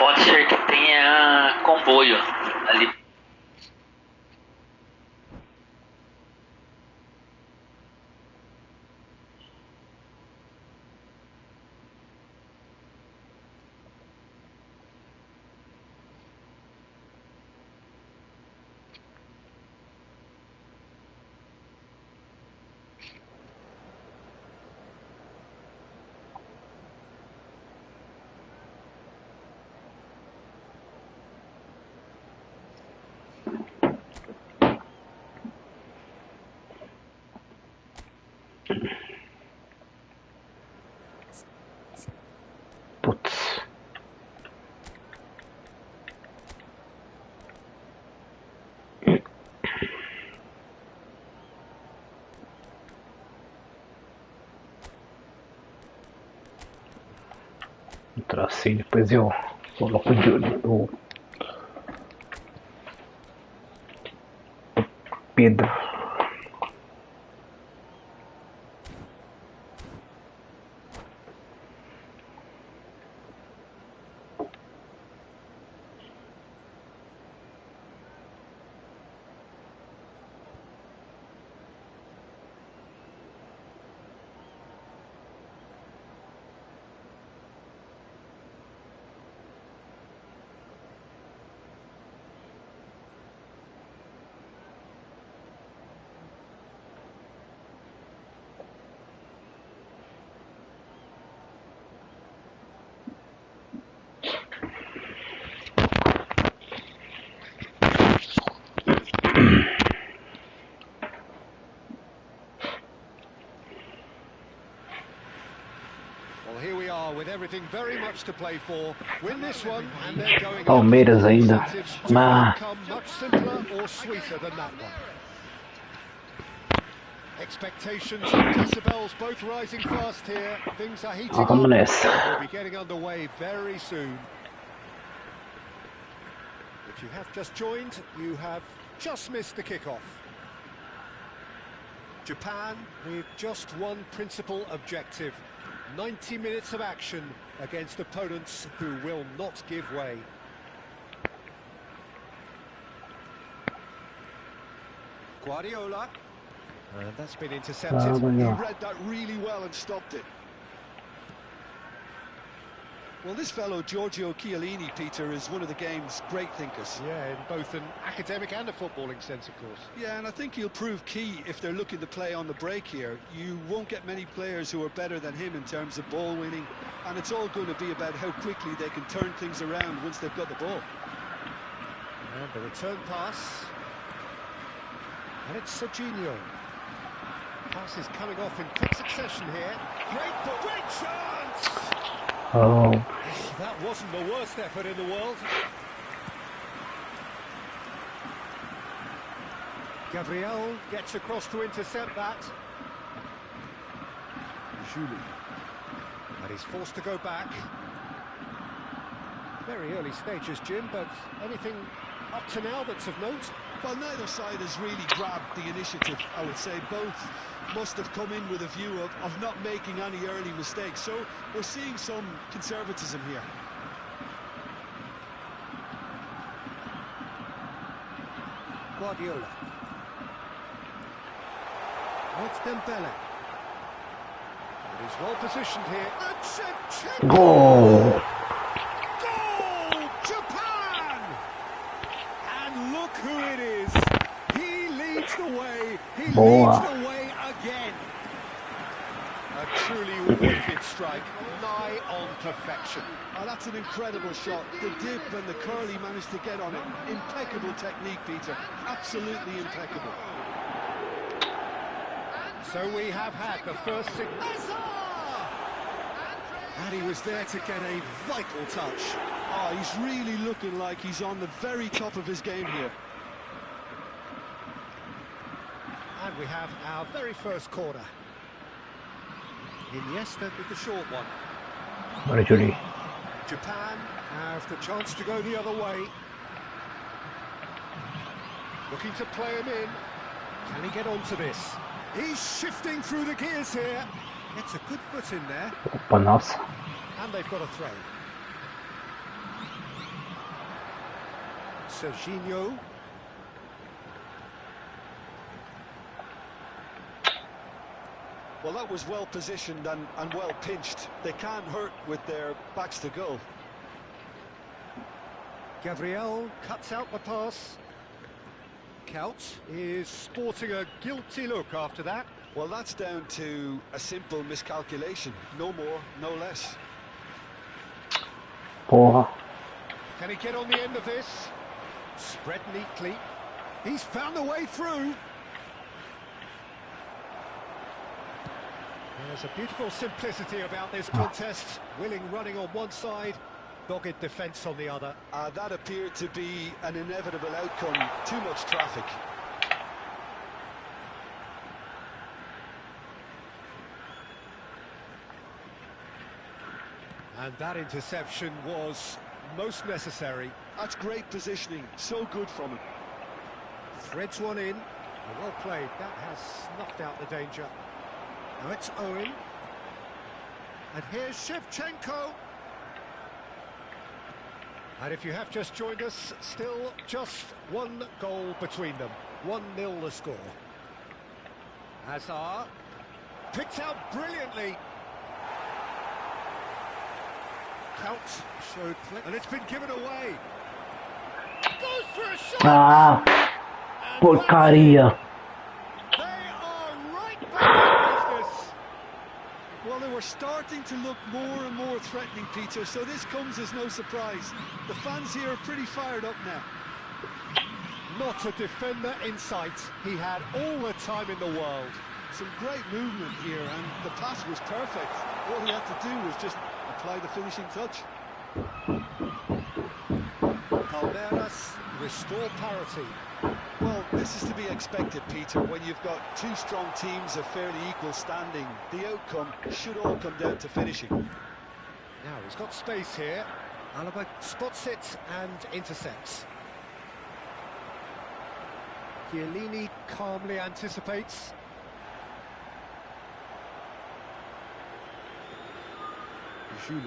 Pode ser que tenha comboio ali. Putz. Entrar assim, depois eu coloco o Pedro. Well, here we are with everything very much to play for. Win this one and they're going Palmeiras ainda. Mas become much simpler or sweeter than that one. Expectations and decibels both rising fast here. Things are heating up. We'll be getting underway very soon. If you have just joined, you have just missed the kickoff. Japan with just one principal objective. 90 minutes of action against opponents who will not give way. Guardiola. And that's been intercepted. He read that really well and stopped it. Well, this fellow, Giorgio Chiellini, Peter, is one of the game's great thinkers. Yeah, in both an academic and a footballing sense, of course. Yeah, and I think he'll prove key if they're looking to play on the break here. You won't get many players who are better than him in terms of ball winning, and it's all going to be about how quickly they can turn things around once they've got the ball. And the return pass. And it's Serginho. Pass is coming off in quick succession here. Great chance! Oh. That wasn't the worst effort in the world. Gabriel gets across to intercept that. Julie. And he's forced to go back. Very early stages, Jim, but anything up to now that's of note? Well, neither side has really grabbed the initiative, I would say. Both must have come in with a view of not making any early mistakes. So we're seeing some conservatism here. Guardiola. Oh, it's Dembele. But he's well positioned here. And Shevchenko! Goal! Goal! Japan! And look who it is. He leads the way. He leads the way again. A truly wicked strike, nigh on perfection. Oh, that's an incredible shot. The dip and the curl he managed to get on it. Impeccable technique, Peter. Absolutely impeccable. So we have had the first signal. And he was there to get a vital touch. Oh, he's really looking like he's on the very top of his game here. And we have our very first corner. Iniesta with the short one. Bora, Julie. Japan have the chance to go the other way. Looking to play him in. Can he get onto this? He's shifting through the gears here. Gets a good foot in there. Opa, nossa. And they've got a throw. Serginho. Well, that was well positioned and well pinched. They can't hurt with their backs to goal. Gabriel cuts out the pass. Kaut is sporting a guilty look after that. Well, that's down to a simple miscalculation. No more, no less. Porra. Can he get on the end of this? Spread neatly. He's found the way through. There's a beautiful simplicity about this contest. Willing running on one side, dogged defence on the other. That appeared to be an inevitable outcome. Too much traffic. And that interception was most necessary. That's great positioning. So good from him. Threads one in. Well played. That has snuffed out the danger. Now it's Owen. And here's Shevchenko. And if you have just joined us, still just one goal between them. 1-0 the score. Hazard picked out brilliantly. Kaut showed play, and it's been given away. Goes for a shot. Ah, porcaria. They are right back in business. Well, they were starting to look more and more threatening, Peter, so this comes as no surprise. The fans here are pretty fired up now. Not a defender in sight. He had all the time in the world. Some great movement here, and the pass was perfect. All he had to do was just apply the finishing touch. Palmeiras restore parity. Well, this is to be expected, Peter. When you've got two strong teams of fairly equal standing, the outcome should all come down to finishing. Now he's got space here. Alaba spots it and intercepts. Chiellini calmly anticipates. Julie.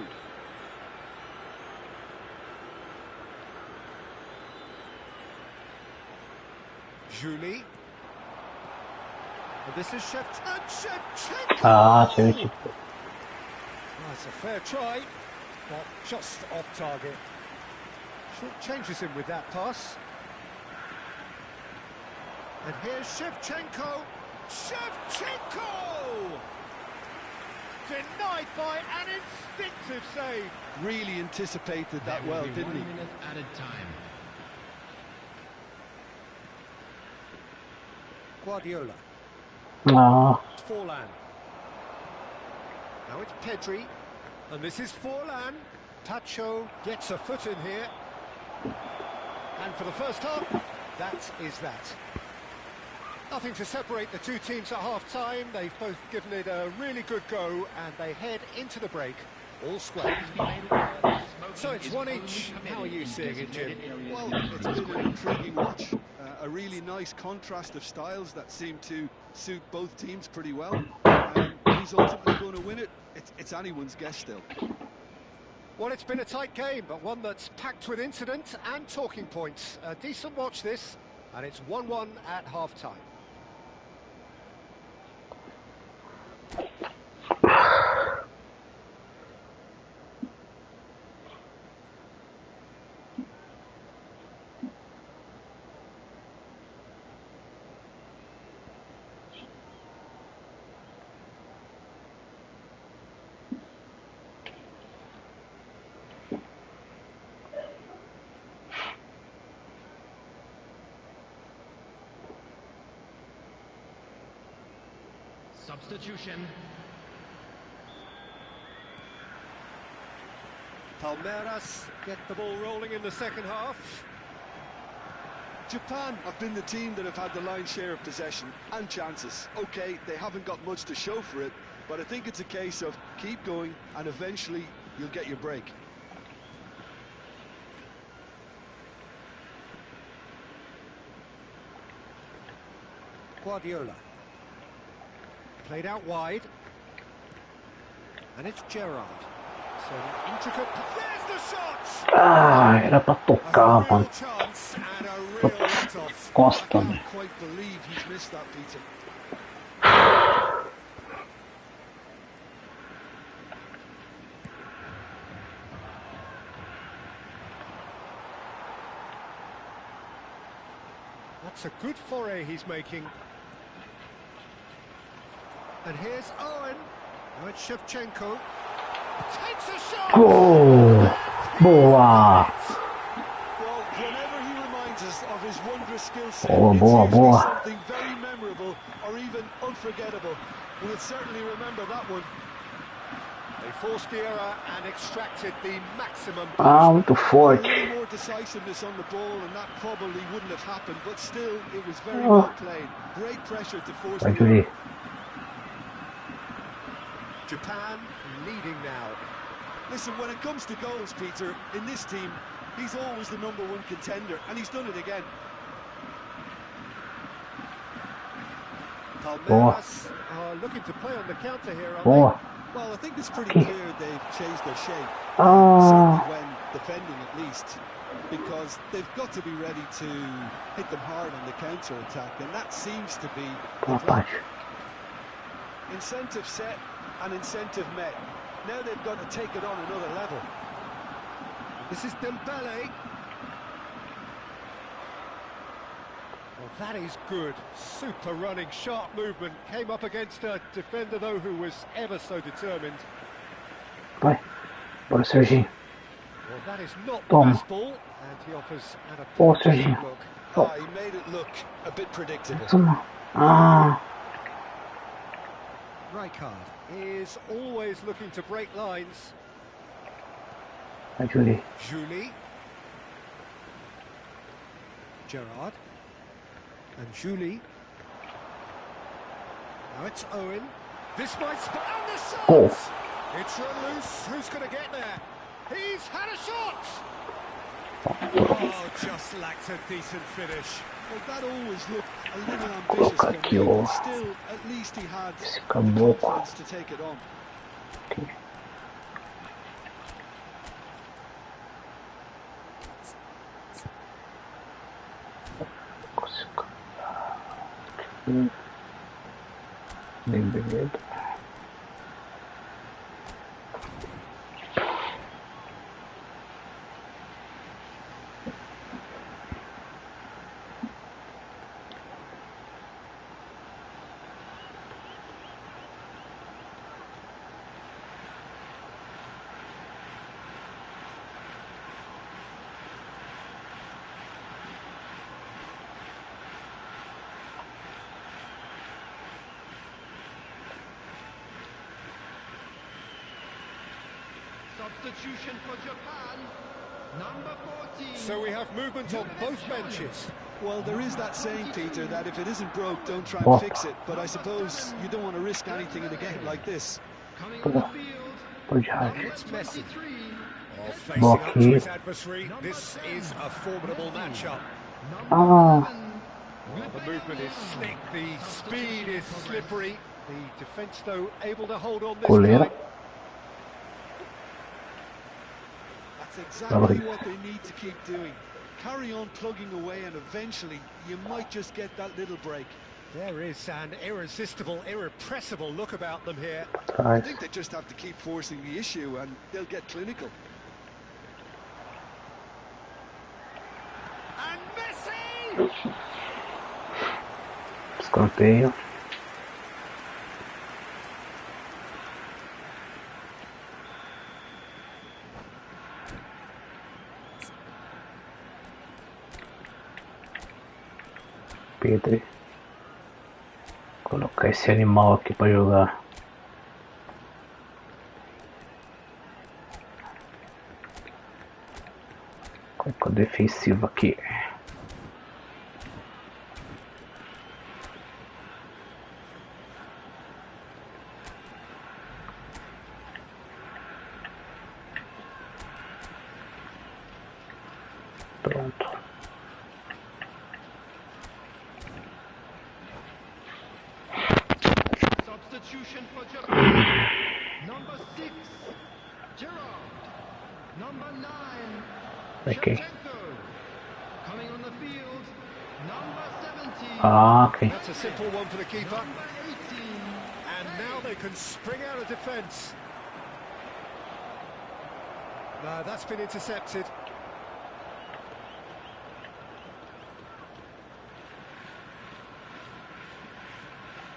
Julie. And this is Shevchenko. Ah, Shevchenko. That's a fair try, but just off target. Short changes him with that pass. And here's Shevchenko. Shevchenko! Denied by an instinctive save. Really anticipated that well, didn't he? Added time. Guardiola. Ah. Forlan. Now it's Pedri. And this is Forlan. Tacho gets a foot in here. And for the first half, that is that. Nothing to separate the two teams at half-time. They've both given it a really good go, and they head into the break all square. So it's one each. How are you seeing it, Jim? Well, it's been an intriguing watch. A really nice contrast of styles that seem to suit both teams pretty well. Who's ultimately going to win it? It's anyone's guess still. Well, it's been a tight game, but one that's packed with incident and talking points. A decent watch this, and it's 1-1 at half-time. Substitution. Palmeiras get the ball rolling in the second half. Japan have been the team that have had the lion's share of possession and chances. Okay, they haven't got much to show for it, but I think it's a case of keep going and eventually you'll get your break. Guardiola. Played out wide. And it's Gerrard. So the intricate... There's the shot! Ah, era pra tocar, A real mano. chance, Costa, I né? can't quite believe he's missed that, Peter. That's a good foray he's making. And here's Owen. Now it's Shevchenko. Takes a shot. Gol! Boa! Well, whenever he reminds us of his wondrous skill set, Boa, it's boa, usually boa. something very memorable or even unforgettable. We'll certainly remember that one. They forced the error and extracted the maximum Ah, muito A forte. little more decisiveness on the ball, and that probably wouldn't have happened, but still, it was very Oh. well played. Great pressure to force Vai, the Juli. error. Japan leading now. Listen, when it comes to goals, Peter, in this team, he's always the #1 contender, and he's done it again. Palmeiras are looking to play on the counter here, aren't Boa. Well, I think it's pretty Okay. clear they've changed their shape, Ah, certainly when defending at least, because they've got to be ready to hit them hard on the counter-attack, and that seems to be the boa plan. parte. Incentive set and incentive met. Now they've got to take it on another level. This is Dembele. Well, that is good. Super running, sharp movement. Came up against a defender, though, who was ever so determined. Vai. Bora, Serginho. Well, that is not the Toma. best ball. And he offers an Boa, approaching Serginho. look. Ah, he made it look a bit predictable. Mais uma. Ah, Rijkaard is always looking to break lines. vai, Juli. Julie. Gerard. And Julie. Now it's Owen. This might spot and the shot! Goal. It's run loose. Who's going to get there? He's had a shot! Oh, just lacked a decent finish. Well, that always looked a little ambitious Colocar for aqui me, o- but still, at least he had esse the caboclo. confidence to take it on. Aqui. Aqui. Bem bonito. Substitution for Japan. Number 14. So we have movement on both benches. Well, there is that saying, Peter, that if it isn't broke, don't try Oh. and fix it. But I suppose you don't want to risk anything in a game like this. Coming on the field. Pode já. And it's Messi. 23. Oh, facing Block up to here. his adversary. This is a formidable matchup. Ah, Well, the movement is slick, the speed is slippery. The defence, though, able to hold on this Goleiro. time. That's exactly what they need to keep doing. Carry on plugging away, and eventually you might just get that little break. There is an irresistible, irrepressible look about them here. I atrás. think they just have to keep forcing the issue, and they'll get clinical. And Messi! Escanteio. Pedro. Colocar esse animal aqui pra jogar. Coloca o defensivo aqui. Pronto. Substitution for Japan. Number 6. Gerard. Number 9. Okay. Shevchenko. Coming on the field, number 17. Ah, ok. That's a simple one for the keeper. Number 18. And now they can spring out of defence. No, that's been intercepted.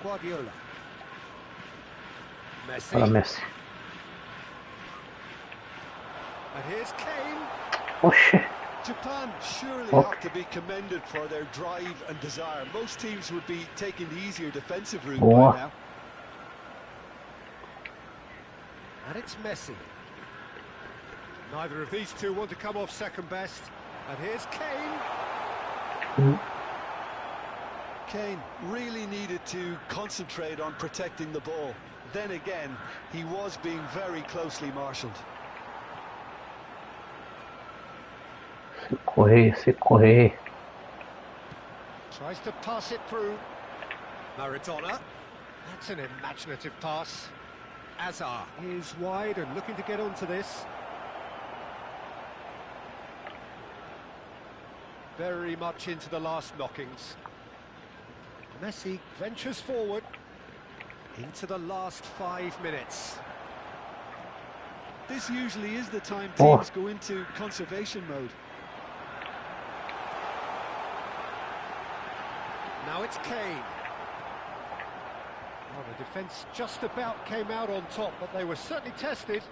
Guardiola. Messi. Para Messi. And here's Kane. Oxê. Japan surely Okay. have to be commended for their drive and desire. Most teams would be taking the easier defensive route Boa. by now. And it's Messi. Neither of these two want to come off second best. And here's Kane. Kane really needed to concentrate on protecting the ball. Then again, he was being very closely marshalled. Se correr. Tries to pass it through. Maradona. That's an imaginative pass. Azar is wide and looking to get onto this. Very much into the last knockings. Messi ventures forward into the last 5 minutes. This usually is the time Oh. teams go into conservation mode. Now it's Kane. Well, the defence just about came out on top, but they were certainly tested.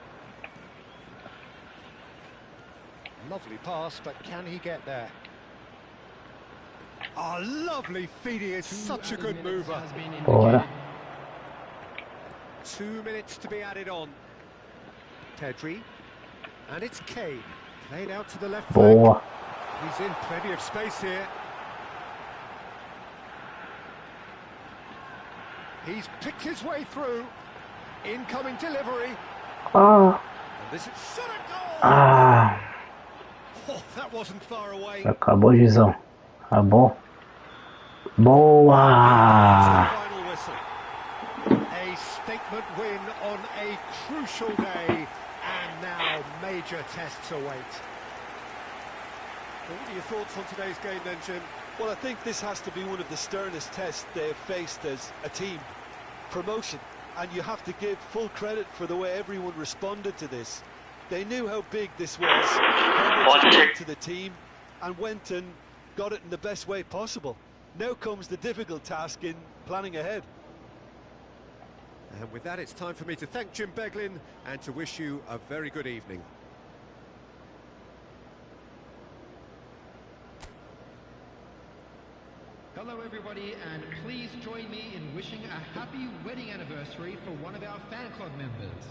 Lovely pass, but can he get there? Oh, lovely feed, he is such a good mover. Bora. 2 minutes to be added on. Pedri. And it's Kane. Played out to the left flank. Boa. He's in plenty of space here. He's picked his way through. Incoming delivery. Ah. And this is shot at goal. Ah. Oh, that wasn't far away. Acabou, Gizão. Acabou. That's the Boa. final whistle. A statement win on a crucial day, and now major tests await. What are your thoughts on today's game then, Jim? Well, I think this has to be one of the sternest tests they've faced as a team. Promotion. And you have to give full credit for the way everyone responded to this. They knew how big this was, how much it meant to the team, and went and got it in the best way possible. Now comes the difficult task in planning ahead. And with that, it's time for me to thank Jim Beglin and to wish you a very good evening. Hello everybody, and please join me in wishing a happy wedding anniversary for one of our fan club members.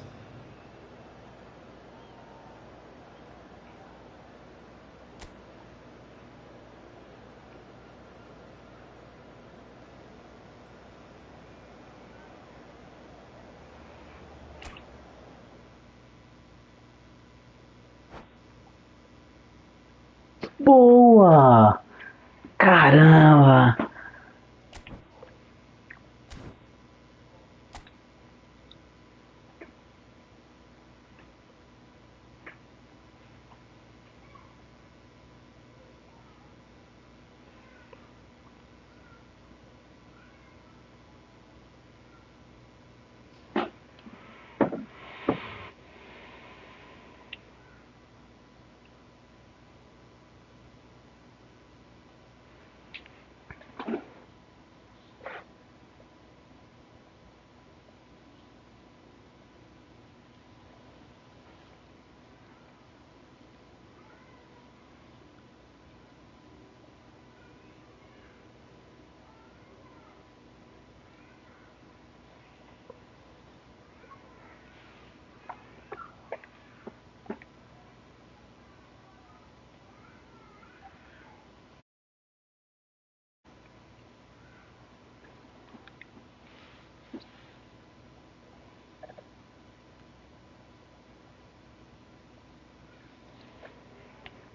Boa.